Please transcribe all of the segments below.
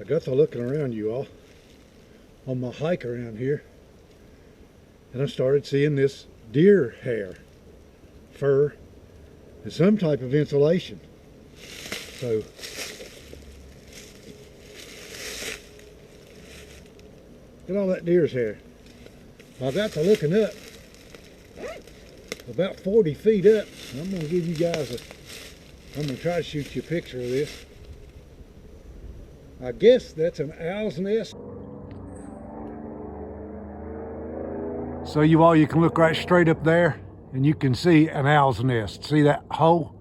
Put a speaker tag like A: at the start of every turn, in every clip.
A: got to looking around, you all, on my hike around here, and I started seeing this deer hair, fur, and some type of insulation. So look at all that deer's hair. I got to looking up, about 40 feet up. I'm going to give you guys I'm going to try to shoot you a picture of this. I guess that's an owl's nest. So you can look right straight up there and you can see an owl's nest. See that hole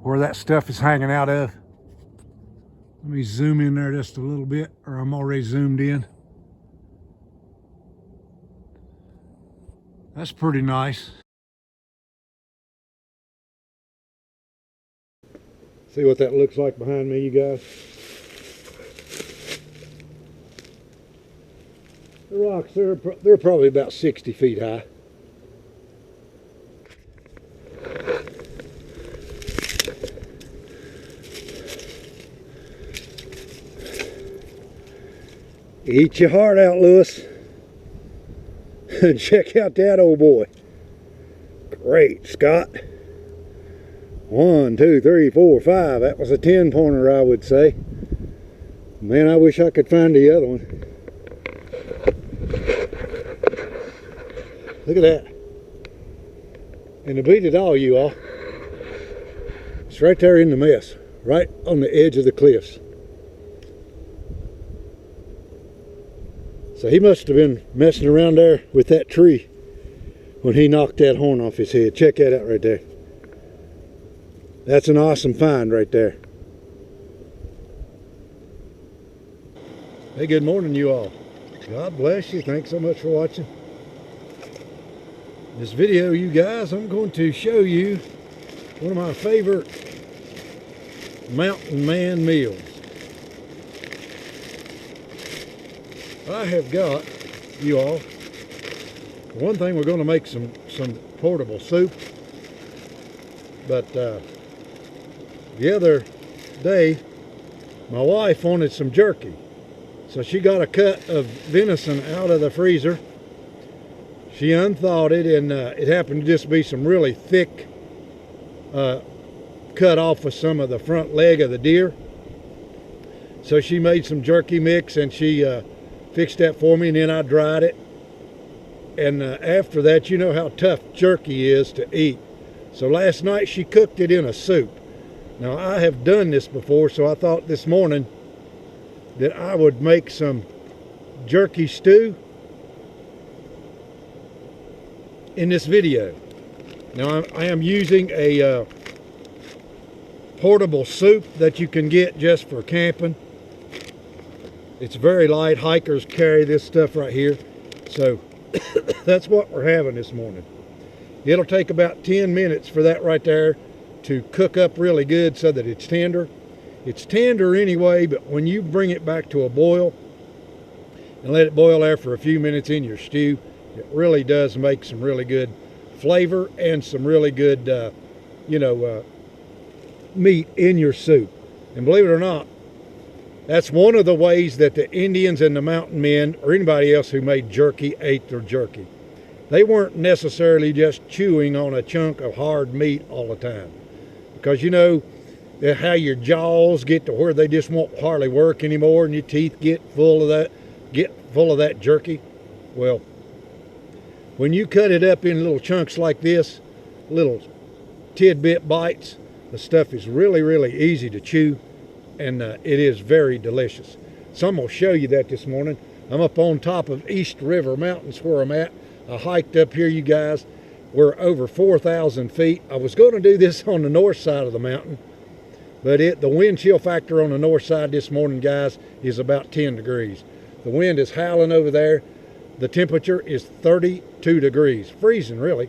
A: where that stuff is hanging out of? Let me zoom in there just a little bit, or I'm already zoomed in. That's pretty nice. See what that looks like behind me, you guys? The rocks, they're probably about 60 feet high. Eat your heart out, Lewis. Check out that old boy. Great, Scott. 1, 2, 3, 4, 5. That was a 10-pointer, I would say. Man, I wish I could find the other one. Look at that. And to beat it all, you all, it's right there in the mess, right on the edge of the cliffs. So he must have been messing around there with that tree when he knocked that horn off his head. Check that out right there. That's an awesome find right there. Hey, good morning, you all. God bless you. Thanks so much for watching. This video, you guys, I'm going to show you one of my favorite mountain man meals. I have got, you all, for one thing, we're going to make some portable soup. But the other day, my wife wanted some jerky. So she got a cut of venison out of the freezer. She unthawed it, and it happened to just be some really thick cut off of some of the front leg of the deer. So she made some jerky mix, and she fixed that for me, and then I dried it. And after that, you know how tough jerky is to eat. So last night she cooked it in a soup. Now I have done this before, so I thought this morning that I would make some jerky stew in this video. Now I am using a portable soup that you can get just for camping. It's very light. Hikers carry this stuff right here. So that's what we're having this morning. It'll take about 10 minutes for that right there to cook up really good so that it's tender. It's tender anyway, but when you bring it back to a boil and let it boil there for a few minutes in your stew, it really does make some really good flavor and some really good, meat in your soup. And believe it or not, that's one of the ways that the Indians and the mountain men, or anybody else who made jerky, ate their jerky. They weren't necessarily just chewing on a chunk of hard meat all the time. Because you know how your jaws get to where they just won't hardly work anymore, and your teeth get full of that jerky. Well, when you cut it up in little chunks like this, little tidbit bites, the stuff is really, really easy to chew, and it is very delicious. So I'm going to show you that this morning. I'm up on top of East River Mountains where I'm at. I hiked up here, you guys. We're over 4,000 feet. I was going to do this on the north side of the mountain, but the wind chill factor on the north side this morning, guys, is about 10 degrees. The wind is howling over there. The temperature is 32 degrees, freezing really.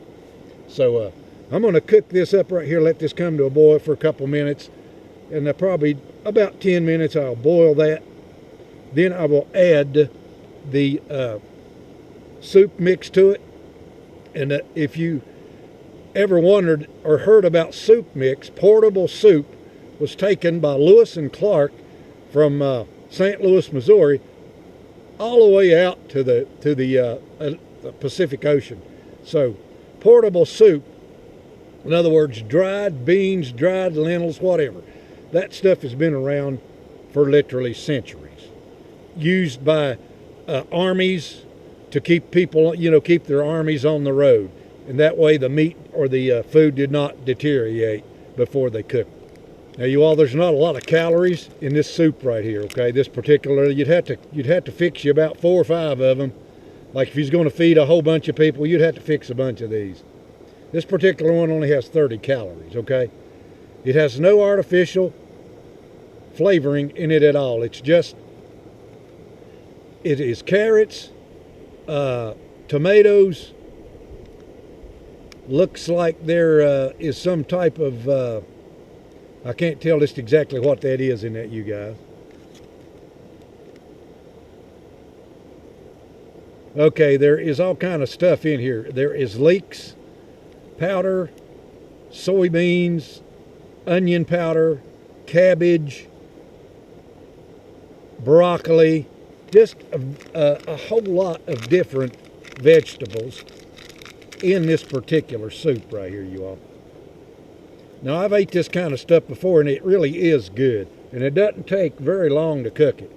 A: So I'm going to cook this up right here, let this come to a boil for a couple minutes, and probably about 10 minutes I'll boil that. Then I will add the soup mix to it. And if you ever wondered or heard about soup mix, portable soup was taken by Lewis and Clark from St. Louis, Missouri, all the way out to the Pacific Ocean. So portable soup, in other words, dried beans, dried lentils, whatever, that stuff has been around for literally centuries. Used by armies to keep people, keep their armies on the road. And that way the meat or the food did not deteriorate before they cooked. Now, you all, there's not a lot of calories in this soup right here, okay? This particular, you'd have to fix you about 4 or 5 of them. Like if you're going to feed a whole bunch of people, you'd have to fix a bunch of these. This particular one only has 30 calories, okay? It has no artificial flavoring in it at all. It is carrots, tomatoes. Looks like there is some type of, I can't tell just exactly what that is in that, you guys. Okay, there is all kind of stuff in here. There is leeks powder, soybeans, onion powder, cabbage, broccoli, just a whole lot of different vegetables in this particular soup right here, you all. Now, I've ate this kind of stuff before, and it really is good. And it doesn't take very long to cook it.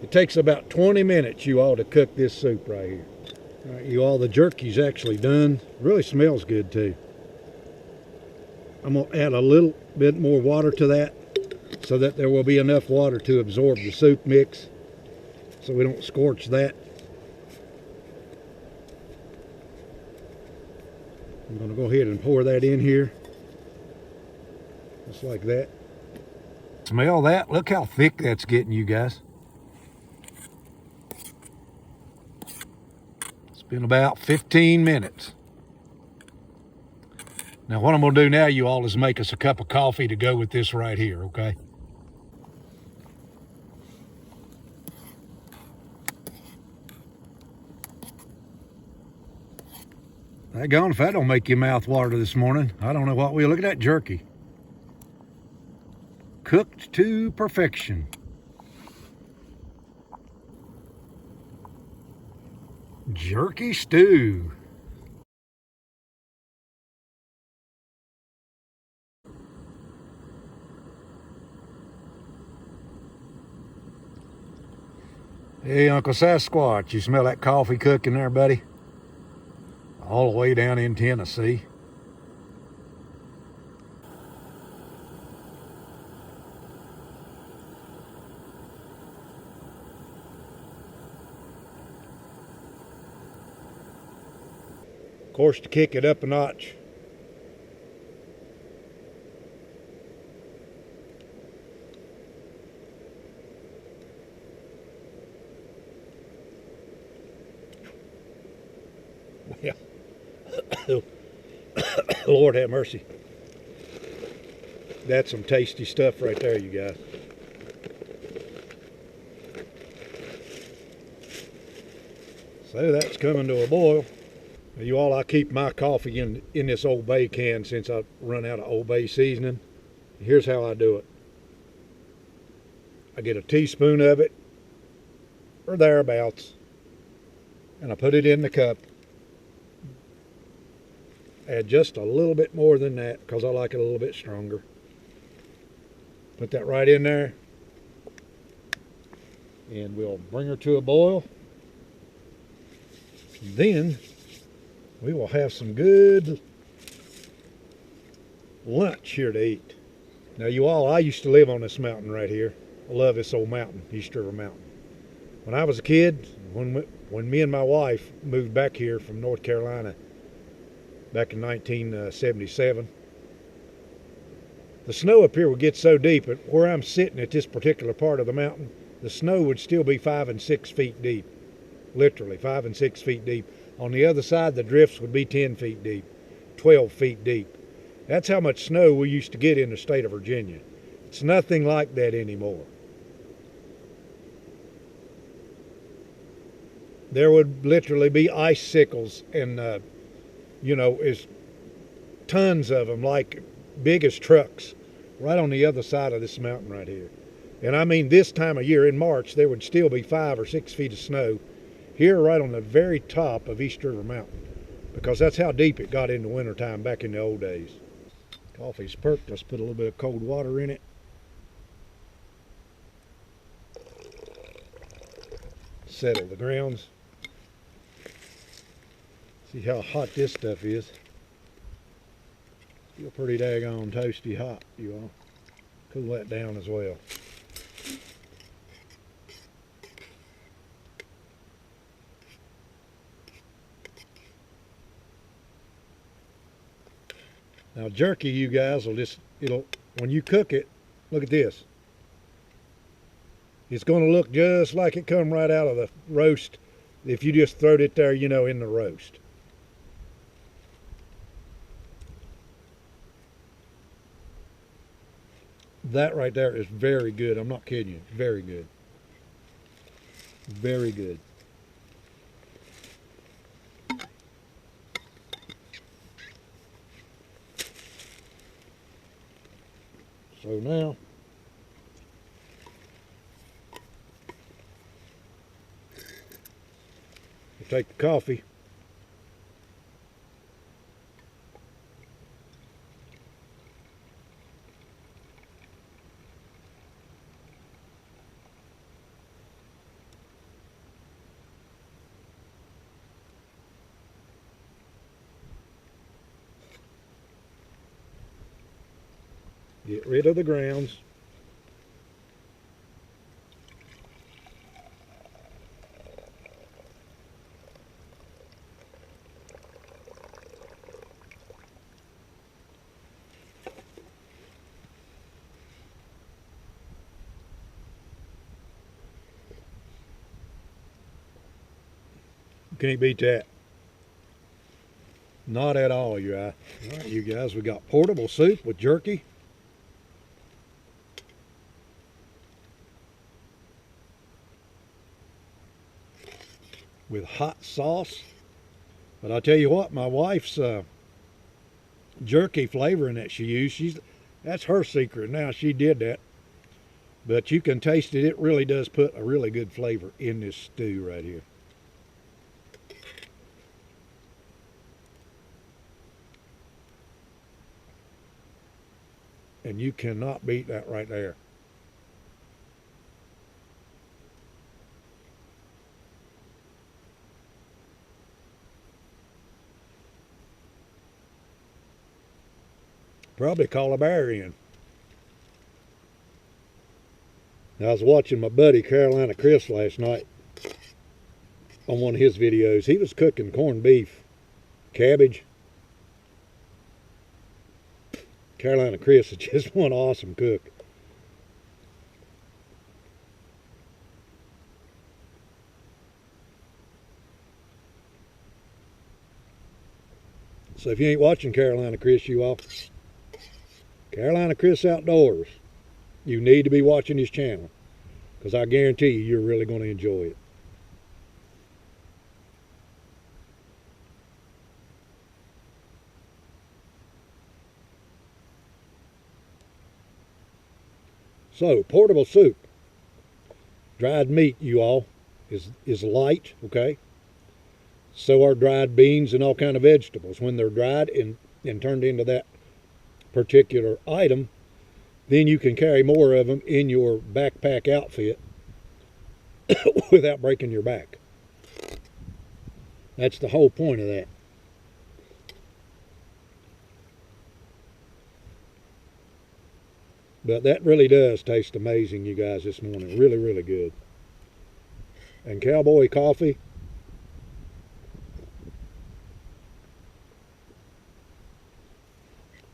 A: It takes about 20 minutes, you all, to cook this soup right here. All right, you all, the jerky's actually done. Really smells good, too. I'm going to add a little bit more water to that so that there will be enough water to absorb the soup mix so we don't scorch that. I'm going to go ahead and pour that in here. Just like that. Smell that? Look how thick that's getting, you guys. It's been about 15 minutes. Now what I'm going to do now, you all, is make us a cup of coffee to go with this right here, okay? Daggone, if that don't make your mouth water this morning, I don't know what will. Look at that jerky. Cooked to perfection. Jerky stew. Hey, Uncle Sasquatch, you smell that coffee cooking there, buddy? All the way down in Tennessee. Of course, to kick it up a notch, well, Lord have mercy. That's some tasty stuff right there, you guys. So that's coming to a boil. Now, you all, I keep my coffee in this Old Bay can since I run out of Old Bay seasoning. Here's how I do it. I get a teaspoon of it, or thereabouts, and I put it in the cup. Add just a little bit more than that because I like it a little bit stronger. Put that right in there, and we'll bring her to a boil. Then we will have some good lunch here to eat. Now, you all, I used to live on this mountain right here. I love this old mountain, East River Mountain. When I was a kid, when me and my wife moved back here from North Carolina back in 1977, the snow up here would get so deep that where I'm sitting at this particular part of the mountain, the snow would still be 5 and 6 feet deep. Literally 5 and 6 feet deep. On the other side, the drifts would be 10 feet deep, 12 feet deep. That's how much snow we used to get in the state of Virginia. It's nothing like that anymore. There would literally be icicles and, is tons of them, like big as trucks, right on the other side of this mountain right here. And I mean, this time of year in March, there would still be 5 or 6 feet of snow here right on the very top of East River Mountain, because that's how deep it got in the wintertime back in the old days. Coffee's perked. Let's put a little bit of cold water in it. Settle the grounds. See how hot this stuff is. Feel pretty daggone toasty hot, you all. Cool that down as well. Now jerky, you guys will just, when you cook it, look at this. It's going to look just like it come right out of the roast if you just throwed it there, you know, in the roast. That right there is very good. I'm not kidding you. Very good. Very good. So now, you take the coffee, get rid of the grounds. Can't beat that. Not at all, you guys. All right, you guys, we got portable soup with jerky. With hot sauce. But I'll tell you what, my wife's jerky flavoring that she used, that's her secret now. She did that. But you can taste it. It really does put a really good flavor in this stew right here. And you cannot beat that right there. Probably call a bear in. I was watching my buddy Carolina Chris last night on one of his videos. He was cooking corned beef, cabbage. Carolina Chris is just one awesome cook. So if you ain't watching Carolina Chris, you all, Carolina Chris Outdoors, you need to be watching his channel, because I guarantee you, you're really going to enjoy it. So, portable soup. Dried meat, you all, is light, okay? So are dried beans and all kind of vegetables. When they're dried and turned into that particular item, then you can carry more of them in your backpack outfit without breaking your back. That's the whole point of that. But that really does taste amazing, you guys, this morning. Really, really good. And Cowboy coffee.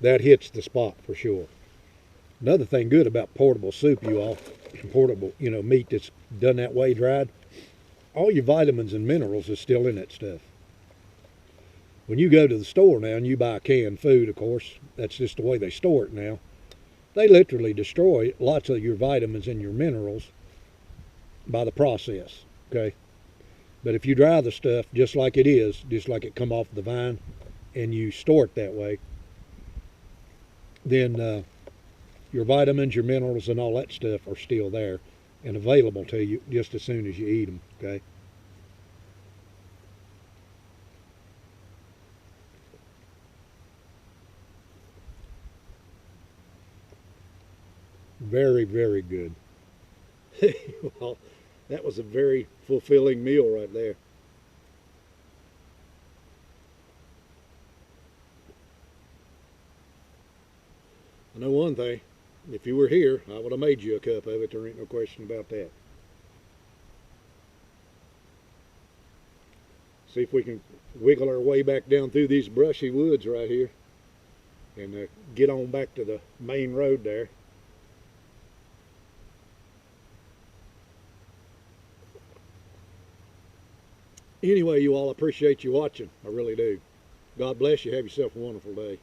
A: That hits the spot for sure. Another thing good about portable soup, you all, portable, you know, meat that's done that way, dried, all your vitamins and minerals is still in that stuff. When you go to the store now and you buy canned food, of course, that's just the way they store it now. They literally destroy lots of your vitamins and your minerals by the process, okay? But if you dry the stuff just like it is, just like it come off the vine, and you store it that way, then your vitamins, your minerals, and all that stuff are still there and available to you just as soon as you eat them, okay? Very, very good. Well, that was a very fulfilling meal right there. I know one thing. If you were here, I would have made you a cup of it. There ain't no question about that. See if we can wiggle our way back down through these brushy woods right here and get on back to the main road there. Anyway, you all, appreciate you watching. I really do. God bless you. Have yourself a wonderful day.